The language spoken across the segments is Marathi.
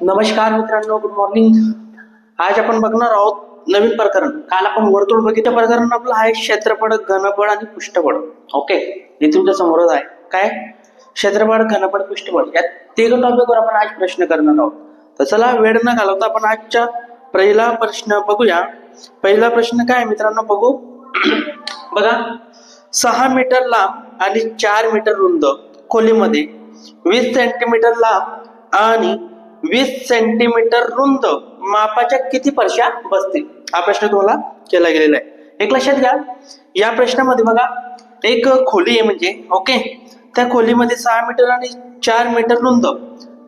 नमस्कार मित्रांनो, गुड मॉर्निंग. आज आपण बघणार आहोत नवीन प्रकरण. काल आपण वर्तुळ बघितलं. प्रकरण आपलं आहे क्षेत्रफळ, घनफळ आणि पृष्ठफळ. ओके, हे तुमच्या समोरच आहे. काय क्षेत्रफळ, घनफळ, पृष्ठफळ या तिघ टॉपिकवर आपण आज प्रश्न करणार आहोत. तर चला वेळ न घालवता आपण आजच्या पहिला प्रश्न बघूया. पहिला प्रश्न काय मित्रांनो बघू. बघा, 6 मीटर लांब आणि 4 मीटर रुंद खोलीमध्ये 20 सेंटीमीटर लांब आणि 20 सेंटीमीटर रुंद मापाच्या किती फरशा बसतील, हा प्रश्न तुम्हाला केला गेलेला आहे. एक लक्षात घ्या, या प्रश्नामध्ये बघा एक खोली आहे म्हणजे ओके, त्या खोलीमध्ये 6 मीटर आणि 4 मीटर रुंद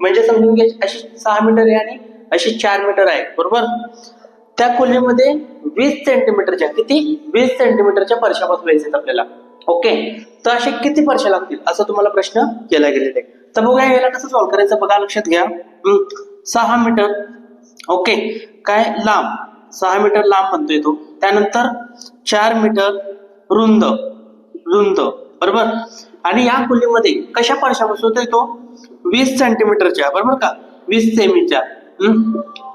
म्हणजे समजून घ्या अशी 6 मीटर आहे आणि अशी 4 मीटर आहे, बरोबर. त्या खोलीमध्ये 20 सेंटीमीटरच्या 20 सेंटीमीटरच्या फरशा बसवायच्या आपल्याला. ओके, तर असे किती फरशा लागतील असं तुम्हाला प्रश्न केला गेलेला आहे. तर बघा याला कसं सॉल्व्ह करायचं बघा. लक्षात घ्या, 6 मीटर ओके काय लांब, 6 मीटर लांब म्हणतोय तो. त्यानंतर 4 मीटर रुंद रुंद बरोबर. आणि या खोलीमध्ये कशा फरशा बसवतोय तो 20 सेंटीमीटरच्या, बरोबर का, 20 सेमीच्या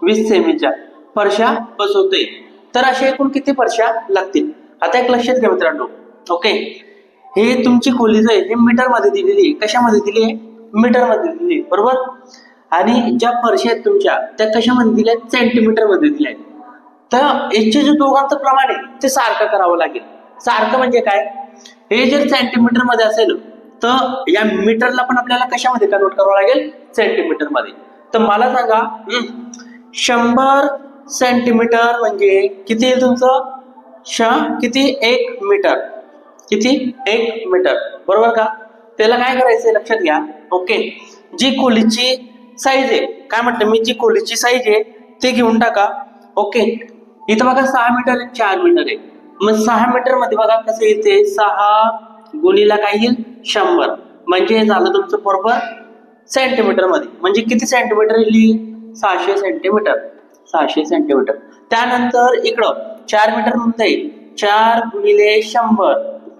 20 सेमीच्या फरशा बसवतोय. तर अशा एकूण किती फरशा लागतील. आता एक लक्षात घ्या मित्रांनो. ओके, हे तुमची खोली जो आहे हे मीटर मध्ये दिलेली आहे. कशामध्ये दिली आहे, मीटर मध्ये दिली आहे, बरोबर. आणि ज्या फरशा आहेत तुमच्या त्या कशामध्ये दिल्या आहेत, सेंटीमीटर मध्ये दिल्या आहेत. तर याचे जे दोघांचं प्रमाण आहे ते सारखं करावं लागेल. सारखं म्हणजे काय, हे जर सेंटीमीटर मध्ये असेल तर या मीटरला पण आपल्याला कशामध्ये कन्वर्ट करावं लागेल, सेंटीमीटर मध्ये. तर मला सांगा 100 सेंटीमीटर म्हणजे किती आहे तुमचं, किती 1 मीटर, किती 1 मीटर, बरोबर का. त्याला काय करायचंय लक्षात घ्या. ओके, जी खोलीची साईज आहे, काय म्हटलं मी, जी खोलीची साईज आहे ते घेऊन टाका. ओके, इथं बघा 6 मीटर आणि 4 मीटर आहे. मग 6 मीटर मध्ये बघा कसं येते, 6 गुणीला काय येईल 100 म्हणजे झालं तुमचं बरोबर सेंटीमीटर मध्ये. म्हणजे किती सेंटीमीटर येईल, 600 सेंटीमीटर, 600 सेंटीमीटर. त्यानंतर इकडं 4 मीटर म्हणता येईल, 4 गुणिले 100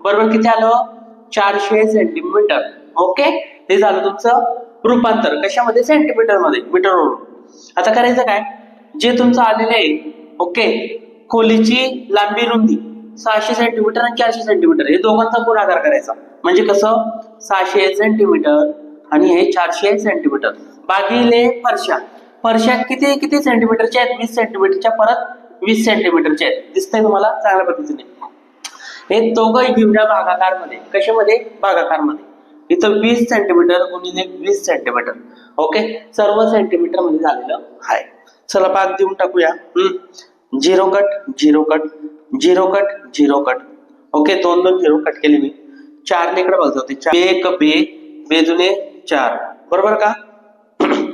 बरोबर किती आलं, 400 सेंटीमीटर. ओके, हे झालं तुमचं रूपांतर कशामध्ये, सेंटीमीटर मध्ये, मीटरवरून. आता करायचं काय, जे तुमचं आलेलं आहे ओके, खोलीची लांबी रुंदी 600 सेंटीमीटर आणि 400 सेंटीमीटर हे दोघांचा गुणाकार करायचा. म्हणजे कसं, 600 सेंटीमीटर आणि हे 400 सेंटीमीटर भागिले फरशा. फरशा किती किती सेंटीमीटरच्या आहेत, 20 सेंटीमीटरच्या, परत 20 सेंटीमीटरच्या आहेत. दिसतंय तुम्हाला चांगल्या पद्धतीने. हे दोघं घेऊन या भागाकार मध्ये. कशामध्ये, भागाकार मध्ये. इथं 20 सेंटीमीटर गुणिले 20 सेंटीमीटर. ओके, सर्व सेंटीमीटर मध्ये झालेलं आहे. चला भाग देऊन टाकूया. 0 cut 0 cut 0 cut 0 cut. Okay, 2 0 cut केले मी. 4 ने इकडे बघतो, 1 बे बेजुने 4 बरोबर का.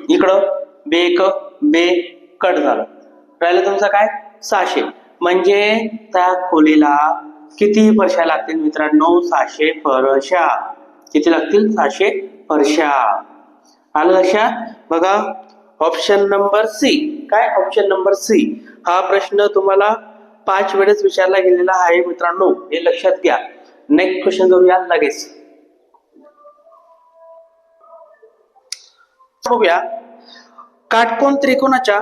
इकडं 1 बे कट झालं, राहिलं तुमचं काय 600. म्हणजे त्या खोलीला किती फरशा लागतील मित्रांनो, 600 फरशा. किती लागतील, 600 फरशा. आलं लक्षात. बघा ऑप्शन नंबर सी. काय, ऑप्शन नंबर सी हा प्रश्न तुम्हाला 5 वेळेस विचारला गेलेला आहे मित्रांनो, हे लक्षात घ्या. नेक्स्ट क्वेश्चन जाऊया लगेच. बघूया, काटकोन त्रिकोणाच्या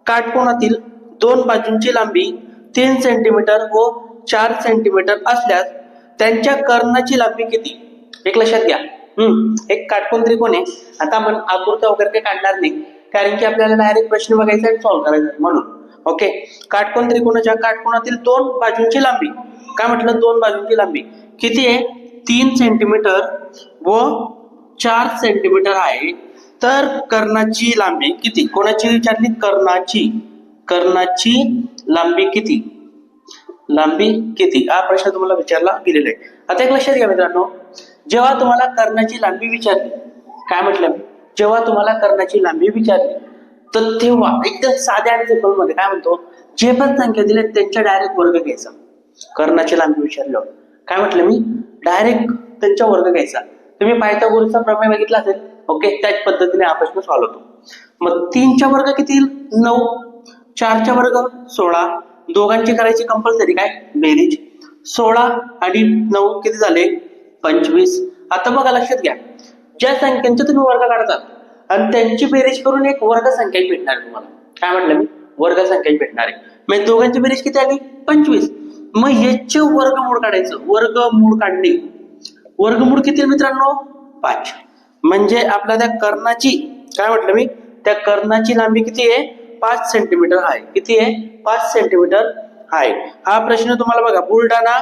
काटकोनातील 2 बाजूंची लांबी 3 सेंटीमीटर व 4 सेंटीमीटर असल्यास त्यांच्या कर्णाची लांबी किती. एक लक्षात घ्या, एक काटकोन त्रिकोण आहे. आता आपण आकृत्या वगैरे काही काढणार नाही, कारण की आपल्याला डायरेक्ट प्रश्न बघायचा आणि सॉल्व्ह करायचा म्हणून. ओके, काटकोन त्रिकोणाच्या काटकोनातील 2 बाजूंची लांबी, काय म्हटलं, 2 बाजूंची लांबी किती आहे, 3 सेंटीमीटर व 4 सेंटीमीटर आहे. तर कर्णाची लांबी किती, कोणाची विचारली, कर्णाची. कर्णाची लांबी किती, लांबी किती, हा प्रश्न तुम्हाला विचारला गेलेला आहे. आता एक लक्षात घ्या मित्रांनो, जेव्हा तुम्हाला कर्णाची लांबी विचारली, काय म्हटलं, जेव्हा तुम्हाला कर्णाची लांबी विचारली तर तेव्हा एकदम साध्या आणि सिंपल मध्ये काय म्हणतो, जे पण संख्या दिल्या त्यांच्या डायरेक्ट वर्ग घ्यायचा. कर्णाची लांबी विचारल्यावर काय म्हटलं मी, डायरेक्ट त्यांच्या वर्ग घ्यायचा. तुम्ही पायथागोरसचा प्रमेय बघितला असेल. ओके, त्याच पद्धतीने हा प्रश्न सॉल्व्ह होतो. मग 3च्या वर्ग किती, 9, 4च्या वर्ग 16, दोघांची करायची कंपल्सरी काय, बेरीज. 16 आणि 9 किती झाले, 25. आता बघा लक्षात घ्या, ज्या संख्यांचे तुम्ही वर्ग काढतात आणि त्यांची बेरीज करून एक वर्गसंख्या भेटणार आहे तुम्हाला. काय म्हटलं मी? वर्गसंख्या भेटणार आहे. मग दोघांची बेरीज किती आली? 25. मग याचे वर्गमूळ काढायचं. वर्गमूळ काढणे. वर्गमूळ किती मित्रांनो? 5. म्हणजे आपल्या त्या कर्णाची, काय म्हटलं मी, त्या कर्णाची लांबी किती आहे? 5 सेंटीमीटर आहे. किती आहे? 5 सेंटीमीटर आहे. हा प्रश्न तुम्हाला बघा बुलढाणा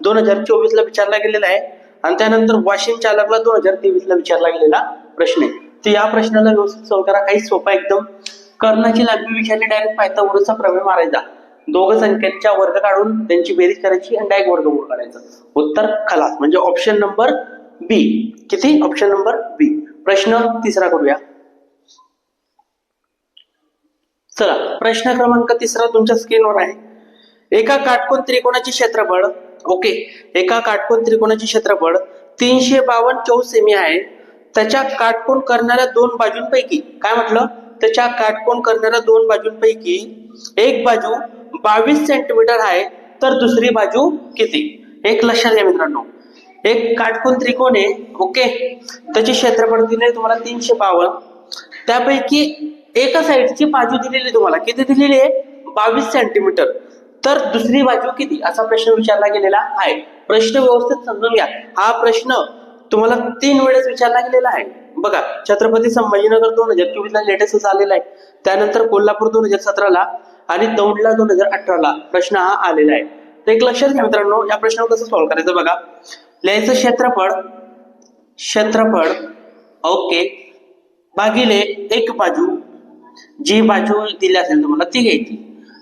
2024 ला विचारला गेलेला आहे आणि त्यानंतर वाशिम चालकला 2023 ला विचारला गेलेला प्रश्न आहे. तर या प्रश्नाला व्यवस्थित सॉल्व्ह करा. काही सोपा एकदम. कर्णाची लांबी विचारली, डायरेक्ट पायथागोरसचा प्रमेय मारायचा. दोघ संख्यांच्या वर्ग काढून त्यांची बेरीज करायची आणि डायरेक्ट वर्गमूळ काढायचं. उत्तर खलास. म्हणजे ऑप्शन नंबर बी. किती? ऑप्शन नंबर बी. प्रश्न तिसरा करूया. चला, प्रश्न क्रमांक तिसरा तुमच्या स्क्रीनवर आहे. एका काटकोन त्रिकोणाचे क्षेत्रफळ, ओके, एका काटकोन त्रिकोणाचे क्षेत्रफळ 352 चौरस सेमी आहे. त्याच्या काटकोन करणाऱ्या दोन बाजूंपैकी, काय म्हटलं, त्याच्या काटकोन करणाऱ्या दोन बाजूंपैकी एक बाजू 22 सेंटीमीटर आहे, तर दुसरी बाजू किती? एक लक्षात घ्या मित्रांनो, एक काटकोन त्रिकोण आहे, ओके, त्याचे क्षेत्रफळ दिले तुम्हाला 352. त्यापैकी एका साईडची बाजू दिलेली तुम्हाला किती दिलेली आहे? 22 सेंटीमीटर. तर दुसरी बाजू किती, असा प्रश्न विचारला गेलेला आहे. प्रश्न व्यवस्थित समजून घ्या. हा प्रश्न तुम्हाला 3 वेळेस विचारला गेलेला आहे. बघा, छत्रपती संभाजीनगर 2024 ला लेटेस्ट आलेला आहे. त्यानंतर कोल्हापूर 2017 ला आणि दौंडला 2018 ला प्रश्न हा आलेला आहे. तर एक लक्षात घ्या मित्रांनो, या प्रश्नावर कसं सॉल्व्ह करायचं बघा. लिहायचं क्षेत्रफळ ओके भागिले एक बाजू, जी बाजू दिली असेल तुम्हाला ती घ्यायची,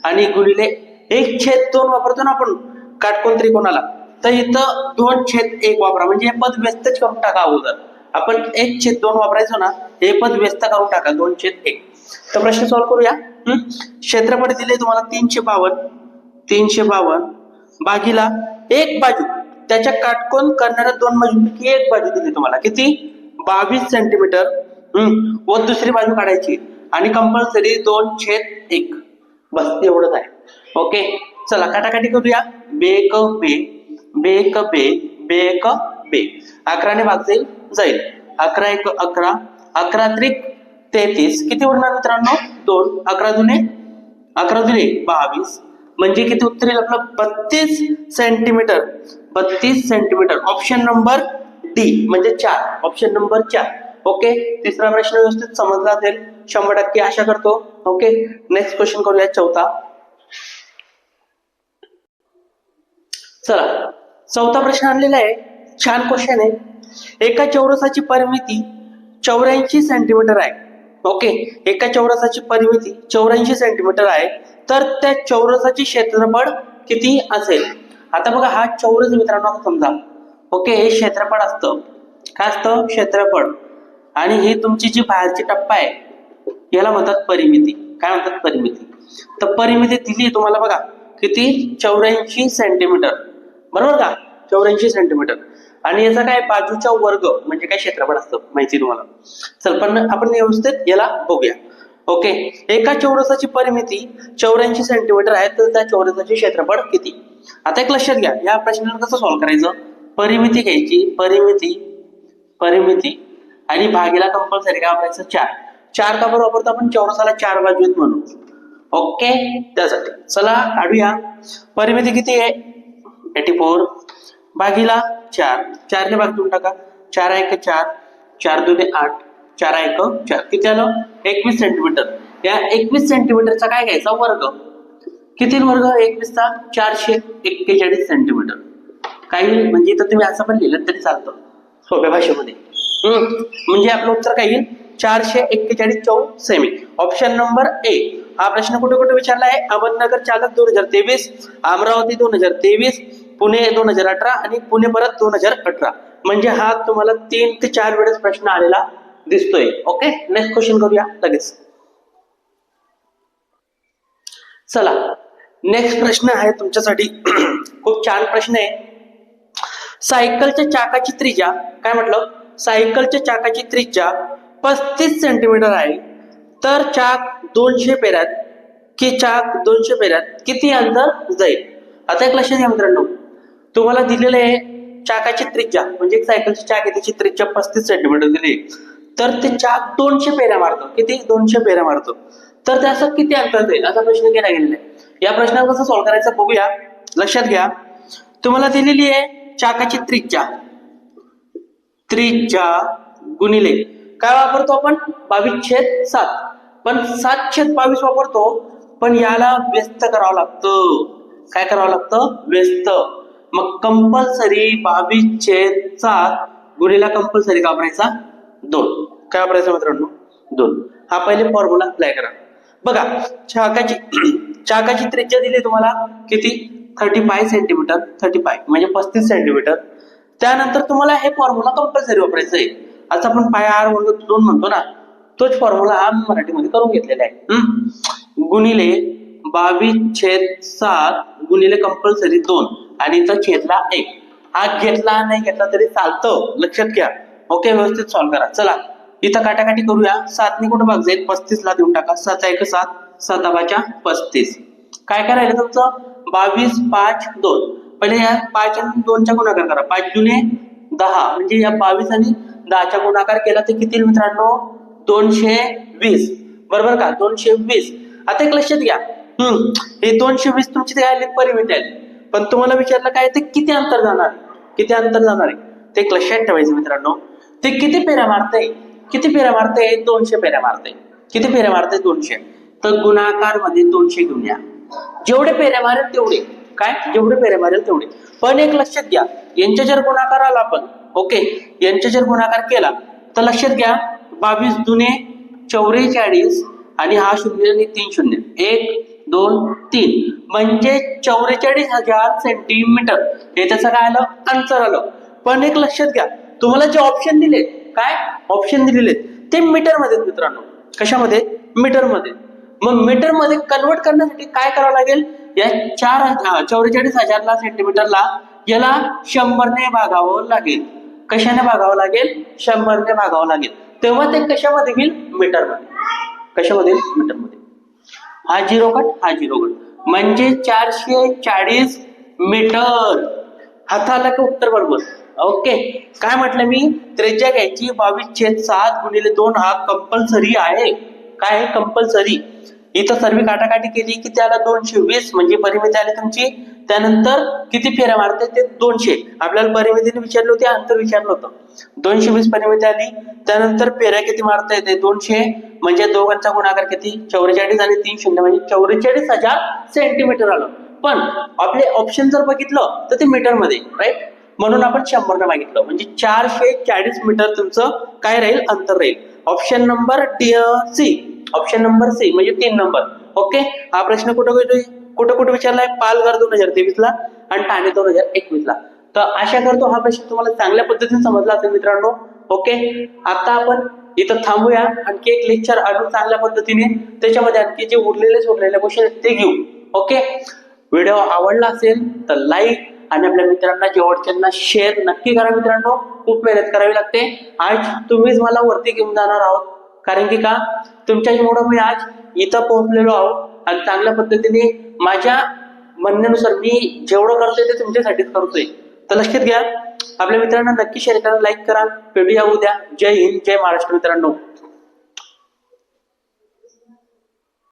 आणि गुणिले 1/2 वापरतो ना आपण काटकोन त्रिकोणाला, तर इथं 2/1 वापरा. म्हणजे हे पद व्यस्त करून टाका. अगोदर आपण 1/2 वापरायचो ना, हे पद व्यस्त करून टाका 2/1. तर प्रश्न सॉल्व्ह करूया. क्षेत्रफळ दिले तुम्हाला 352 भागीला एक बाजू, त्याच्या काटकोन करणाऱ्या दोन बाजूंपैकी एक बाजू दिली तुम्हाला किती? 22 सेंटीमीटर. व दुसरी बाजू काढायची आणि कंपल्सरी 2/1. बस एवढंच आहे. ओके, चला काटाकाटी करूया. बेक बे बेक बे बेक बे. 11 ने भाग जाईल. 11 1 11, 11 त्रिक 33. किती उरणार मित्रांनो? 2. 11 दुने 22. म्हणजे किती उत्तर येईल आपलं? 32 centimetre. 32 centimetre. Option number D म्हणजे 4. Option number 4. ओके, तिसरा प्रश्न व्यवस्थित समजला असेल 100% आशा करतो. ओके, नेक्स्ट क्वेश्चन करूया, चौथा. चला, चौथा प्रश्न आणलेला आहे. छान क्वेश्चन आहे. एका चौरसाची परिमिती 84 सेंटीमीटर आहे. ओके, एका चौरसाची परिमिती 84 सेंटीमीटर आहे, तर त्या चौरसाचे क्षेत्रफळ किती असेल? आता बघा, हा चौरस मित्रांनो समजा, ओके, हे क्षेत्रफळ असतं. काय असतं? क्षेत्रफळ. आणि ही तुमची जी बाहेरची टप्पा आहे याला म्हणतात परिमिती. काय म्हणतात? परिमिती. तर परिमिती दिली तुम्हाला बघा किती? 84 सेंटीमीटर. बरोबर का? 84 सेंटीमीटर. आणि याचा काय? बाजूचा वर्ग म्हणजे काय क्षेत्रफळ असतं माहिती तुम्हाला. चल, पण आपण व्यवस्थित याला बघूया. ओके, एका चौरसाची परिमिती 84 सेंटीमीटर आहे, तर त्या चौरसाचे क्षेत्रफळ किती? आता एक लक्षात घ्या, या प्रश्नाला कसं सॉल्व्ह करायचं? परिमिती घ्यायची, परिमिती आणि भागीला कंपल्सरी काय वापरायचं? 4. 4 का बरोबर वापरतो आपण? चौरसाला 4 बाजू आहेत म्हणून. ओके, त्यासाठी चला काढूया. परिमिती किती आहे? 84 भागीला 4. 4 ने भाग देऊन टाका. 4 1 4, 4 2 8, 4 1 4. किती आलं? 21 सेंटीमीटर. या 21 सेंटीमीटरचा काय घ्यायचा? वर्ग. किती वर्ग? 21 चा 441 सेंटीमीटर. काही म्हणजे इथं तुम्ही असं पण लिहिलं तरी चालतं सोप्या भाषेमध्ये. म्हणजे आपलं उत्तर काय येईल? 441 चौरस सेमी. Option number A. हा प्रश्न कुठे कुठे विचारला आहे? अहमदनगर चालक 2023, अमरावती 2023, पुणे 2018 आणि पुणे परत 2018. म्हणजे हा तुम्हाला 3 ते 4 वेळेस प्रश्न आलेला दिसतोय. ओके, नेक्स्ट क्वेश्चन करूया लगेच. चला, नेक्स्ट प्रश्न आहे तुमच्यासाठी खूप छान प्रश्न आहे. सायकलच्या चाकाची त्रिज्या, काय म्हटलं? सायकलच्या चाकाची त्रिज्या 35 सेंटीमीटर आहे, तर चाक 200 फेऱ्यात किती अंतर जाईल? आता एक लक्षात घ्या मित्रांनो, तुम्हाला दिलेलं आहे चाकाची त्रिज्या, म्हणजे एक सायकलची चाक आहे त्याची त्रिज्या 35 सेंटीमीटर दिली, तर ते चाक 200 फेऱ्या मारतो. किती? 200 फेऱ्या मारतो. तर त्याचं किती अंतर जाईल असा प्रश्न केला गेलेला आहे. या प्रश्नावर कसं सॉल्व्ह करायचं बघूया. लक्षात घ्या, तुम्हाला दिलेली आहे चाकाची त्रिज्या. त्रिज्या गुणिले काय वापरतो आपण? 22/7. पण 7/22 वापरतो, पण याला व्यस्त करावं लागतं. काय करावं लागतं? व्यस्त. मग कंपल्सरी 22/7 गुणिला कंपल्सरी का वापरायचा? 2. काय वापरायचं मित्रांनो? 2. हा पहिले फॉर्म्युला अप्लाय करा. बघा, चाकाची त्रिज्या दिली तुम्हाला किती? 35 सेंटीमीटर. 35 म्हणजे 35 सेंटीमीटर. त्यानंतर तुम्हाला हे फॉर्म्युला कंपल्सरी वापरायचं आहे. आता आपण पाय r वर्ग 2 म्हणतो ना, तोच फॉर्म्युला हा मराठीमध्ये करून घेतलेला आहे. गुणिले 22/7 गुणिले कंपल्सरी 2 आणि इथं छेदला 1. हा घेतला नाही घेतला तरी चालतं, लक्षात घ्या. ओके, व्यवस्थित सॉल्व्ह करा. चला इथं काटाकाटी करूया. 7 ने कुठं भाग जाईल? 35 ला देऊन टाका. 7 1 7, 7 35. काय करायला तुमचं? 22 5 2. पहिले या 5 आणि 2चा गुणाकार करा. 5 दुने 10 म्हणजे या 22 आणि 10चा गुणाकार केला तर किती मित्रांनो? 220. बरोबर का? 220. आता एक लक्षात घ्या, हे 220 तुमची ते आले परिमिती आली, पण तुम्हाला विचारलं काय ते किती अंतर जाणार? किती अंतर जाणार आहे ते एक लक्षात ठेवायचं मित्रांनो. ते किती फेऱ्या मारतंय? किती फेऱ्या मारतंय? 200 फेऱ्या मारतंय. किती फेऱ्या मारतंय? 200. तर गुणाकार मध्ये 200 घेऊन या. जेवढे फेऱ्या मारेल तेवढे. काय? जेवढे फेऱ्या मारेल तेवढे. पण एक लक्षात घ्या, यांच्या जर गुणाकार आला आपण, ओके, यांच्या जर गुणाकार केला तर लक्षात घ्या, 22 दुने 44 आणि हा 0 आणि 3 0, 1 2 3 म्हणजे 44,000 सेंटीमीटर. हे त्याचं काय आलं? अंतर आलं. पण एक लक्षात घ्या, तुम्हाला जे ऑप्शन दिले, काय ऑप्शन दिलेले ते मीटर मध्ये मित्रांनो. कशामध्ये? मीटर मध्ये. मग मीटर मध्ये कन्वर्ट करण्यासाठी काय करावं लागेल? या 44,000 सेंटीमीटरला याला 100 ने भागावं लागेल. कशाने भागावं लागेल? 100 ने भागावं लागेल. तेव्हा ते कशामध्ये येईल? मीटर मध्ये. कशामध्ये? मीटर मध्ये. हा 0 कट, हा 0 कट, म्हणजे 440 मीटर. हाताला का उत्तर बरोबर. ओके, काय म्हटलं मी? त्रिज्या घ्यायची 22/7 गुणिले 2 हा कंपल्सरी आहे. काय आहे? कंपल्सरी. इथं सर्व काटाकाटी केली की त्याला 220 म्हणजे परिमिती आली तुमची. त्यानंतर किती फेऱ्या मारते? ते 200. आपल्याला परिमितीने विचारलं होते, अंतर विचारलं होतं. 220 परिमिती आली. त्यानंतर फेऱ्या किती मारता येते? 200 म्हणजे दोघांचा गुणाकार किती? 44 आणि 3 0 म्हणजे 44,000 सेंटीमीटर आलं. पण आपले ऑप्शन जर बघितलं तर ते मीटर मध्ये, राईट, म्हणून आपण 100 ने मागितलं. म्हणजे 440 मीटर तुमचं काय राहील? अंतर राहील. Option number C. Option number C म्हणजे 3 नंबर. ओके, हा प्रश्न कुठे विचारलाय? पालघर 2023 ला आणि ठाणे 2021 ला. तर आशा करतो हा प्रश्न तुम्हाला चांगल्या पद्धतीने समजला असेल मित्रांनो. ओके, आता आपण इथं थांबूया. आणखी एक लेक्चर आणून चांगल्या पद्धतीने त्याच्यामध्ये आणखी जे उरलेले क्वेश्चन आहेत ते घेऊ. ओके, व्हिडिओ आवडला असेल तर लाईक आणि आपल्या मित्रांना जेवढच्यांना शेअर नक्की करा मित्रांनो. खूप मेहनत करावी लागते. आज तुम्हीच मला वरती घेऊन जाणार आहोत, कारण की का तुमच्यामुळे मी आज इथं पोहोचलेलो आहोत. आणि चांगल्या पद्धतीने माझ्या म्हणण्यानुसार मी जेवढं करतोय ते तुमच्यासाठीच करतोय. तर लक्षात घ्या, आपल्या मित्रांना नक्की शेअर करा, लाईक करा. भेटूया उद्या. जय हिंद, जय महाराष्ट्र मित्रांनो.